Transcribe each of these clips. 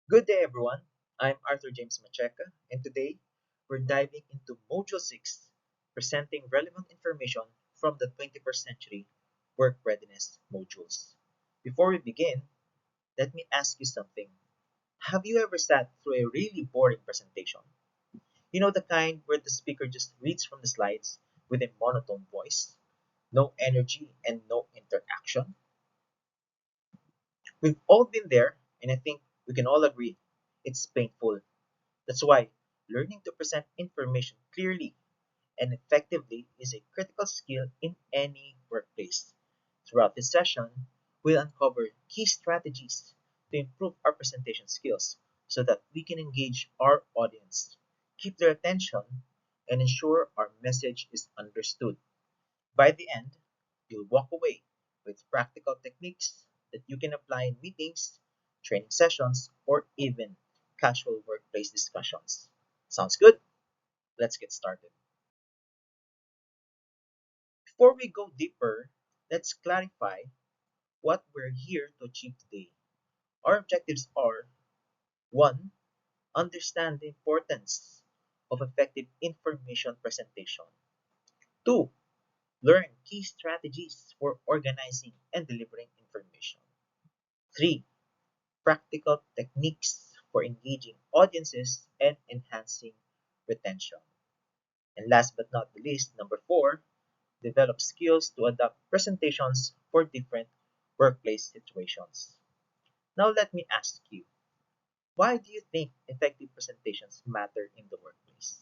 Good day, everyone. I'm Arthur James Macheca, and today we're diving into Module 6, presenting relevant information from the 21st century work readiness modules. Before we begin, let me ask you something. Have you ever sat through a really boring presentation? You know, the kind where the speaker just reads from the slides with a monotone voice, no energy, and no interaction? We've all been there, and I think we can all agree it's painful. That's why learning to present information clearly and effectively is a critical skill in any workplace. Throughout this session, we'll uncover key strategies to improve our presentation skills so that we can engage our audience, keep their attention, and ensure our message is understood. By the end, you'll walk away with practical techniques that you can apply in meetings, training sessions, or even casual workplace discussions. Sounds good? Let's get started. Before we go deeper, let's clarify what we're here to achieve today. Our objectives are 1. Understand the importance of effective information presentation. 2. Learn key strategies for organizing and delivering information. 3. Practical techniques for engaging audiences and enhancing retention. And last but not the least, number 4, develop skills to adapt presentations for different workplace situations. Now let me ask you, why do you think effective presentations matter in the workplace?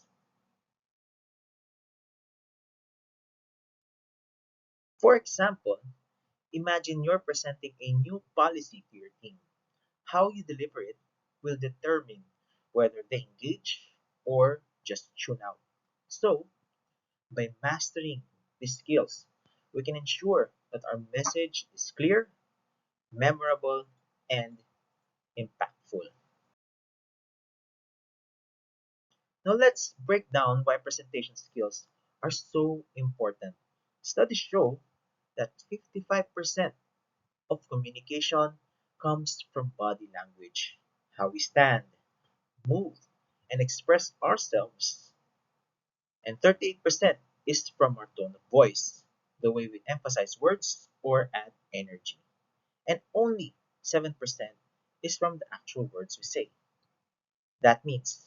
For example, imagine you're presenting a new policy to your team. How you deliver it will determine whether they engage or just tune out. So, by mastering these skills, we can ensure that our message is clear, memorable, and impactful. Now let's break down why presentation skills are so important. Studies show that 55% of communication comes from body language, how we stand, move, and express ourselves. And 38% is from our tone of voice, the way we emphasize words or add energy. And only 7% is from the actual words we say. That means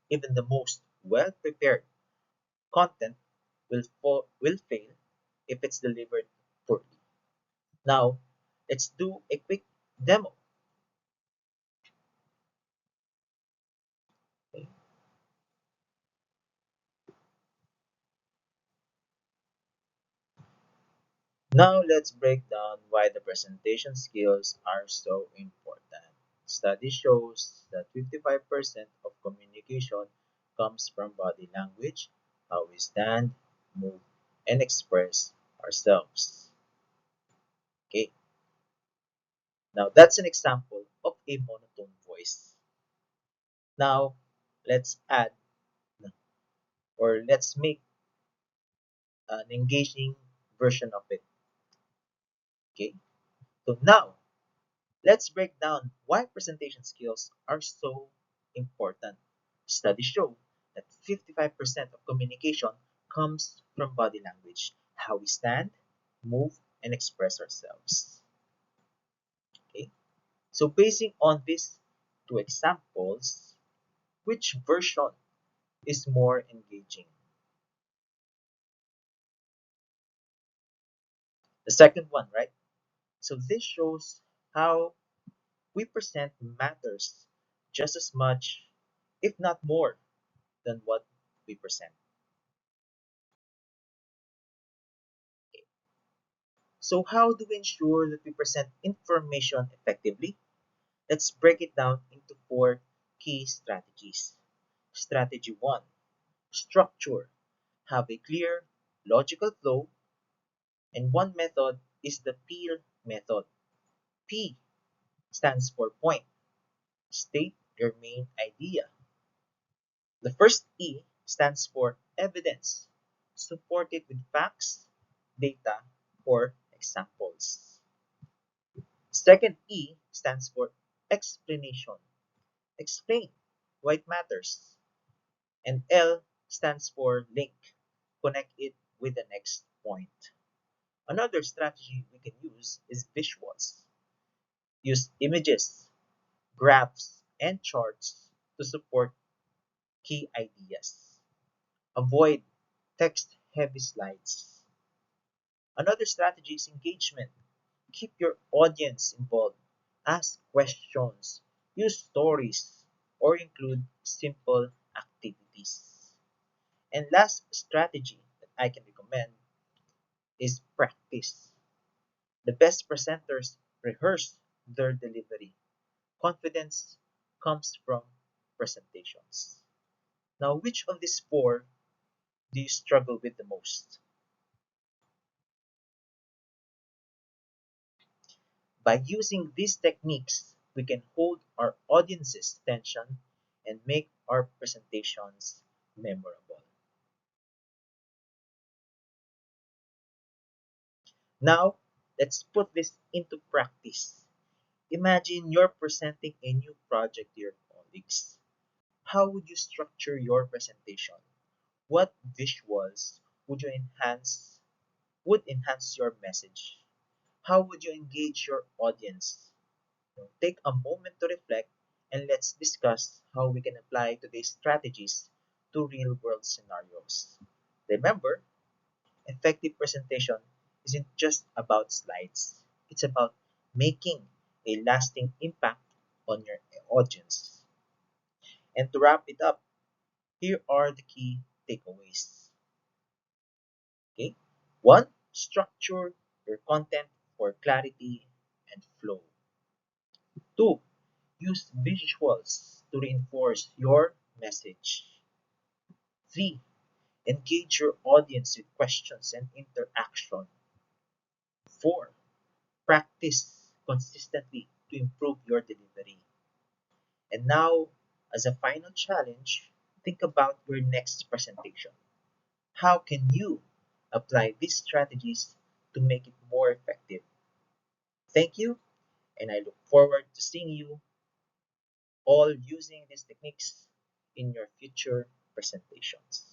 even the most well prepared content will fail if it's delivered poorly. Now, let's do a quick demo. Okay. Now, let's break down why the presentation skills are so important. Study shows that 55% of communication comes from body language, how we stand, move, and express ourselves. Okay, now that's an example of a monotone voice. Now, let's add or let's make an engaging version of it. Okay, so now let's break down why presentation skills are so important. Studies show that 55% of communication comes from body language, how we stand, move, and express ourselves. Okay, so basing on these two examples, which version is more engaging? The second one, right? So this shows how we present matters just as much, if not more, than what we present. So how do we ensure that we present information effectively? Let's break it down into four key strategies. Strategy 1. Structure. Have a clear, logical flow, and one method is the PEEL method. P stands for point. State your main idea. The first E stands for evidence. Support it with facts, data, or examples. Second E stands for explanation. Explain why it matters. And L stands for link. Connect it with the next point. Another strategy we can use is visuals. Use images, graphs, and charts to support key ideas. Avoid text heavy slides. Another strategy is engagement. Keep your audience involved. Ask questions, use stories, or include simple activities. And last strategy that I can recommend is practice. The best presenters rehearse their delivery. Confidence comes from presentations. Now, which of these four do you struggle with the most? By using these techniques, we can hold our audience's attention and make our presentations memorable. Now, let's put this into practice. Imagine you're presenting a new project to your colleagues. How would you structure your presentation? What visuals would enhance your message? How would you engage your audience? Take a moment to reflect and let's discuss how we can apply today's strategies to real world scenarios. Remember, effective presentation isn't just about slides, it's about making a lasting impact on your audience. And to wrap it up, here are the key takeaways. Okay? One, structure your content for clarity and flow. Two, use visuals to reinforce your message. Three, engage your audience with questions and interaction. Four, practice consistently to improve your delivery. And now, as a final challenge, think about your next presentation. How can you apply these strategies to make it more effective? Thank you, and I look forward to seeing you all using these techniques in your future presentations.